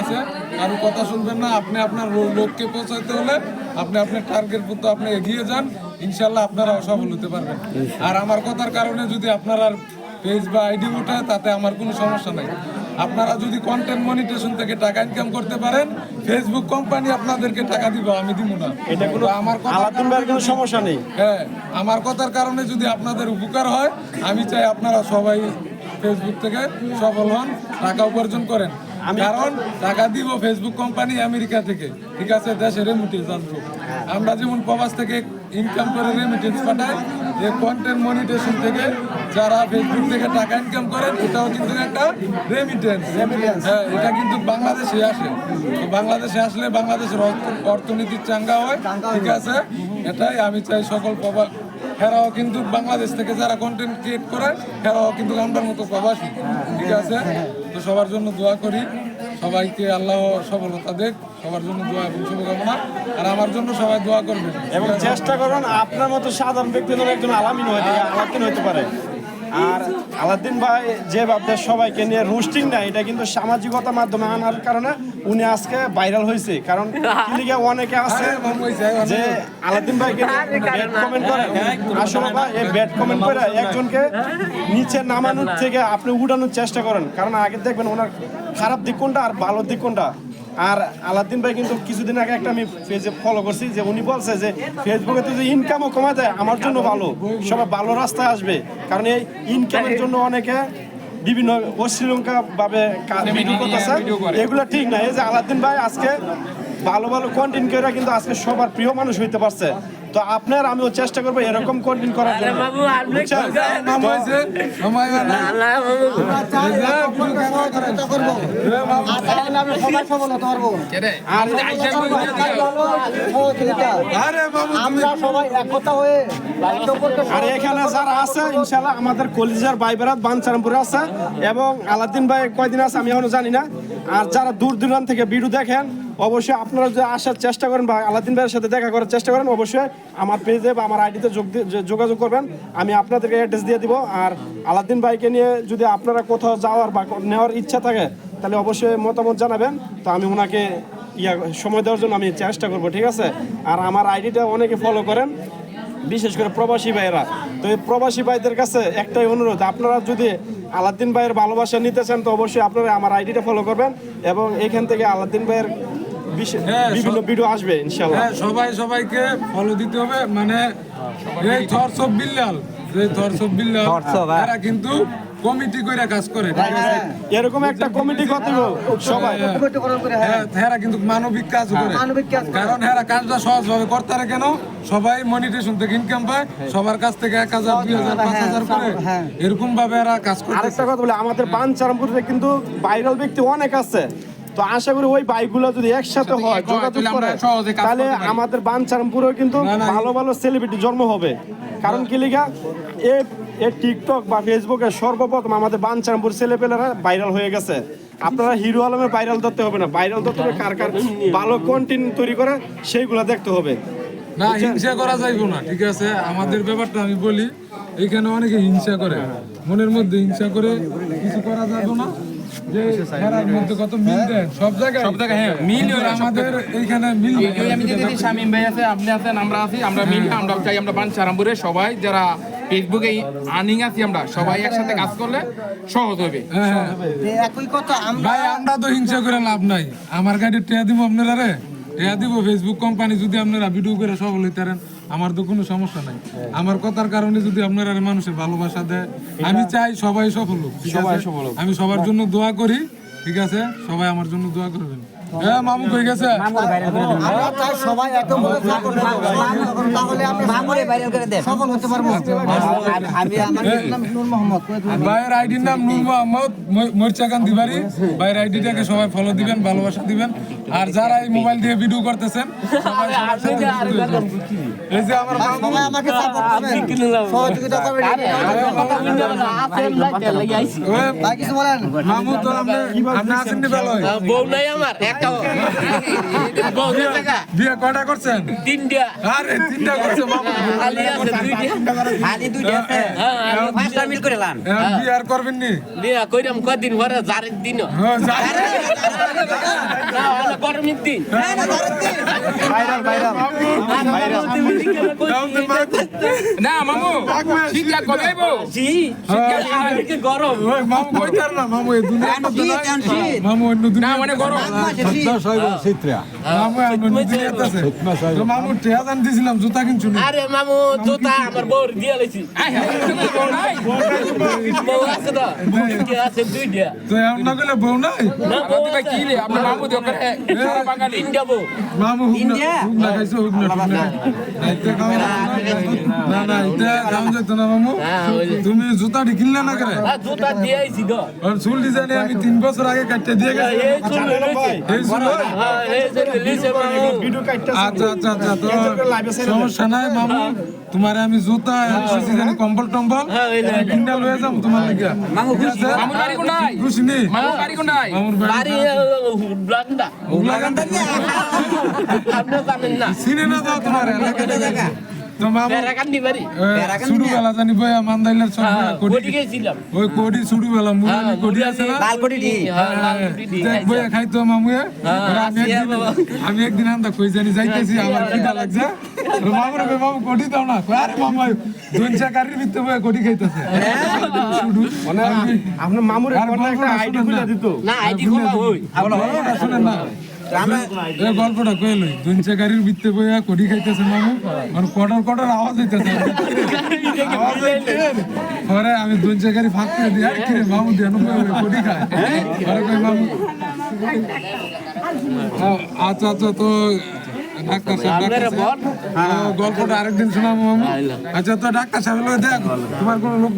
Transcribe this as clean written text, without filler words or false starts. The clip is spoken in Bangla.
আছে, কারো কথা শুনবেন না। আপনি আপনার লক্ষ্যে পৌঁছাতে হলে আপনি আপনার টার্গেট পর্যন্ত আপনি এগিয়ে যান, ইনশাল্লাহ আপনারা সফল হতে পারবেন। আর আমার কথার কারণে যদি আপনার আর পেজ বা আইডি ওঠে তাতে আমার কোনো সমস্যা নাই। আপনারা যদি কন্টেন্ট মনিটেশন থেকে টাকা ইনকাম করতে পারেন, ফেসবুক কোম্পানি আপনাদেরকে টাকা দিব, আমি দিব না। এটা কোনো আমার কোনো সমস্যা নেই। হ্যাঁ, আমার কথার কারণে যদি আপনাদের উপকার হয়, আমি চাই আপনারা সবাই ফেসবুক থেকে সফল হন, টাকা উপার্জন করেন। কারণ টাকা দিব ফেসবুক কোম্পানি আমেরিকা থেকে, ঠিক আছে, দেশে রেমিটেন্স আসবো। আমরা যেমন প্রবাস থেকে ইনকাম করে রেমিটেন্স পাঠাই, এই কন্টেন্ট মনিটেশন থেকে যারা ফেসবুক থেকে টাকা ইনকাম করেন, এটাও কিন্তু একটা রেমিটেন্স। হ্যাঁ, এটা কিন্তু বাংলাদেশে আসে। তো বাংলাদেশে আসলে বাংলাদেশের অর্থনীতি চাঙ্গা হয়, ঠিক আছে। এটাই আমি চাই সকল হেরাও কিন্তু বাংলাদেশ থেকে যারা কন্টেন্ট ক্রিয়েট করে, হেরাও কিন্তু আমরার মতো প্রবাসী, ঠিক আছে। তো সবার জন্য দোয়া করি, সবাইকে আল্লাহ সফলতা দেখ, সবার জন্য দোয়া এবং শুভকামনা। আর আমার জন্য সবাই দোয়া করবেন এবং চেষ্টা করুন আপনার মতো সাধারণ ব্যক্তি যেন একজন আলামিন হতে পারে। আর আলাউদ্দিন ভাই যে ভাবতে সবাইকে নিয়ে রোস্টিং না, এটা কিন্তু সামাজিকতার মাধ্যমে আনার কারণে উনি আজকে ভাইরাল হয়েছে। কারণ লিগে অনেকে আছে যে আলাউদ্দিন ভাইকে ব্যাড কমেন্ট করে, আসলে ভাই এই ব্যাড কমেন্ট করে একজনকে নিচে নামানোর থেকে আপনি উঠানোর চেষ্টা করেন। কারণ আগে দেখবেন ওনার খারাপ দিক কোনটা আর ভালো দিক কোনটা। আর আলাউদ্দিন ভাই কিন্তু কিছুদিন আগে একটা আমি পেজে ফলো করছি যে উনি বলছে যে ফেসবুকে তো যে ইনকামও কমা দেয়, আমার জন্য ভালো, সবাই ভালো রাস্তায় আসবে। কারণ এই ইনকামের জন্য অনেকে বিভিন্ন অশ্লীলঙ্কা ভাবে ভিডিও করতেছে, এগুলো ঠিক না। এই যে আলাউদ্দিন ভাই আজকে ভালো ভালো কন্টেন্ট করে কিন্তু আজকে সবার প্রিয় মানুষ হইতে পারছে। তো আপনার আমিও চেষ্টা করবো এরকম কন্টেন্ট করার জন্য। আর এখানে যারা আছে ইনশাল্লাহ আমাদের কলিজার ভাই বেরাত বাঞ্ছারামপুরে আছে এবং আলাউদ্দিন ভাই কয়দিন আছে আমি এখনো জানি না। আর যারা দূর দূরান্ত থেকে ভিডিও দেখেন, অবশ্যই আপনারা যদি আসার চেষ্টা করেন বা আলাউদ্দিন ভাইয়ের সাথে দেখা করার চেষ্টা করেন, অবশ্যই আমার পেজে বা আমার আইডিতে যোগাযোগ করবেন, আমি আপনাদেরকে অ্যাড্রেস দিয়ে দিব। আর আলাউদ্দিন ভাইকে নিয়ে যদি আপনারা কোথাও যাওয়ার বা নেওয়ার ইচ্ছা থাকে তাহলে অবশ্যই মতামত জানাবেন। তো আমি ওনাকে সময় দেওয়ার জন্য আমি চেষ্টা করব, ঠিক আছে। আর আমার আইডিটা অনেকে ফলো করেন, বিশেষ করে প্রবাসী ভাইয়েরা। তো এই প্রবাসী ভাইদের কাছে একটাই অনুরোধ, আপনারা যদি আলাউদ্দিন ভাইয়ের ভালোবাসা নিতে চান তো অবশ্যই আপনারা আমার আইডিটা ফলো করবেন এবং এখান থেকে আলাউদ্দিন ভাইয়ের বিভিন্ন ভিডিও আসবে ইনশাআল্লাহ। সবাই সবাইকে ফলো দিতে হবে। মানে এই থরস অফ বিল্লাল, এরা কিন্তু কমিটি করে কাজ করে, এরকম একটা কমিটি করতে হবে সবাই। হেরা কিন্তু মানবিক কাজ করে, কারণ হেরা কাজটা সহজভাবে করতে পারে। কেন? সবাই মনিটেশন থেকে ইনকাম পায়, সবার কাছ থেকে 1000, 2000, 5000 করে এরকম ভাবে এরা কাজ করে। আরেকটা কথা বলে, আমাদের বাঞ্ছারামপুরে কিন্তু ভাইরাল ব্যক্তি অনেক আছে। তো আশা করি ওই বাইকগুলো যদি একসাথে হয়, যোগাযোগ করে, তাহলে আমাদের বাঞ্ছারামপুরেও কিন্তু ভালো ভালো সেলিব্রিটি জন্ম হবে। কারণ কি লিগা এই টিকটক বা ফেসবুকে সর্বপ্রথম আমাদের বাঞ্ছারামপুর ছেলেপেলেরা ভাইরাল হয়ে গেছে। আপনারা হিরো আলমের ভাইরাল ধরতে হবে না, ভাইরাল ধরতে হবে কার ভালো কন্টেন্ট তৈরি করে সেইগুলো দেখতে হবে। না, হিংসা করা যাইব না, ঠিক আছে। আমাদের ব্যাপারটা আমি বলি, এখানে অনেকে হিংসা করে, মনের মধ্যে হিংসা করে কিছু করা যাবে না। যে হেরার মধ্যে কত মিল দেন সব জায়গায় হ্যাঁ মিল। আমাদের এইখানে মিল, আমি যদি শামীম ভাই আছে, আপনি আছেন, আমরা আছি, আমরা মিল, আমরা চাই আমরা বাঞ্ছারামপুরে সবাই যারা ফেসবুকে আর্নিং আছি আমরা সবাই একসাথে কাজ করলে সহজ হবে। একই কথা ভাই, আমরা তো হিংসা করে লাভ নাই। আমার গাড়ি টেয়া দিব আপনারা, রে টেয়া দিব ফেসবুক কোম্পানি, যদি আপনারা ভিডিও করে সফল হইতে পারেন আমার তো কোনো সমস্যা নাই। আমার কথার কারণে যদি আপনারা মানুষের ভালোবাসা দেয়, আমি চাই সবাই সফল হোক, আমি সবার জন্য দোয়া করি, ঠিক আছে। সবাই আমার জন্য দোয়া করবেন। হ্যাঁ, মামু কই গেছে? আমরা চাই সবাই একদম তাহলে আমরা মামুরে ভাইরাল করে দেন, সফল হতে পারবো। আমি আমার নাম নূর মোহাম্মদ, ভাইয়ের আইডির নাম নূর মোহাম্মদ মরিচাকান্দি বাড়ি। ভাইয়ের আইডিটাকে সবাই ফলো দিবেন, ভালোবাসা দিবেন। আর যারা এই মোবাইল দিয়ে ভিডিও করতেছেন সবাই এই যে আমার মামু আমাকে সাপোর্ট করবেন, সহযোগিতা করবেন। ভাই কিছু বলেন? মামু তো আপনি আছেন নি ভালো? বউ নাই আমার একটা, বউ টাকা বিয়ে কয়টা করছেন? 3টা। আরে 3টা করছে মামু, খালি আছে 2টা, খালি 2টা আছে। হ্যাঁ, আমি 5টা মিল করে লান। বিয়ে আর করবেন নি? বিয়া কইরাম কদিন পরে, 4 দিন। হ্যাঁ, গরমের দিন ভাইরাল ভাইরাল ভাইরাল না মামু শীতকাল কবে আইব শীতকাল গরম ওই মামু কইতার না মামু এই দুনিয়া মামু অন্য না দুনিয়া মানে গরম মামু অন্য দুনিয়াতে আছে তো মামু টিয়া দান দিছিলাম জুতা কিনছু নি আরে মামু জুতা আমার বউর দিয়ে লাইছি আই হ্যাঁ তুমি বউ নাই বউ আছে না কে আছে দুইটা তো এমন না কইলে বউ নাই না বউ আপনি ভাই কি রে আপনার মামু দিয়ে করে সারা বাঙালি তিনটা বউ মামু হুক না খাইছো হুক না আইতে খাও না না এটা দাম যেত না মামু তুমি জুতাটি কিনলে না করে আর জুতা দিয়ে আইছি তো আর চুল ডিজাইনে আমি 3 বছর আগে কাটতে দিয়ে গেছি এই চুল লইছি এই চুল হ্যাঁ এই যে লিসে মামু ভিডিও কাটতে আচ্ছা আচ্ছা আচ্ছা তো সমস্যা নাই মামু তোমারে আমি জুতা এসেছি জানি কম্বল টম্বল কিনা লয়ে যাম তোমার লাগা মামু মামুর বাড়ি কোনায় খুশি নেই মামুর বাড়ি কোনায় মামুর বাড়ি ব্লান্ডা উগলাগান্ডা আপনি জানেন না সিনে না দাও তোমার এলাকা তো মামু বেরাকান্দি বাড়ি শুরু বেলা জানি বয়া মানদাইলার সব ওটি কোটি গেছিলাম ওই কোটি শুরু বেলা মুরানি কোটি আছে না লাল কোটি দি হ্যাঁ লাল কোটি দি দেখ বয়া খাইতো মামুয়ে আমি একদিন আন্দা কই জানি যাইতেছি আমার খিদা লাগছে মামুর বে মামু কোটি দাও না আরে মামু দুনচা কারির ভিতরে বয়া কোটি খাইতেছে শুরু মানে আপনার মামুর একটা আইডি খুলে দিত না আইডি খোলা হই গল্পটা শুনেন না এই গল্পটা কইলই দুনচা গাড়ির ভিতরে বইয়া কোটি খাইতেছে মামু আর কটর কটর আওয়াজ হইতেছে আওয়াজ হইতে পরে আমি দুনচা গাড়ি ফাঁক করে দিই আর কি রে মামু দেন কোটি খায় পরে কই মামু আচ্ছা আচ্ছা তো ডাক্তার সাহেব গল্পটা আরেকদিন শোনাবো মামু আচ্ছা তো ডাক্তার সাহেব দেখ তোমার কোনো লোক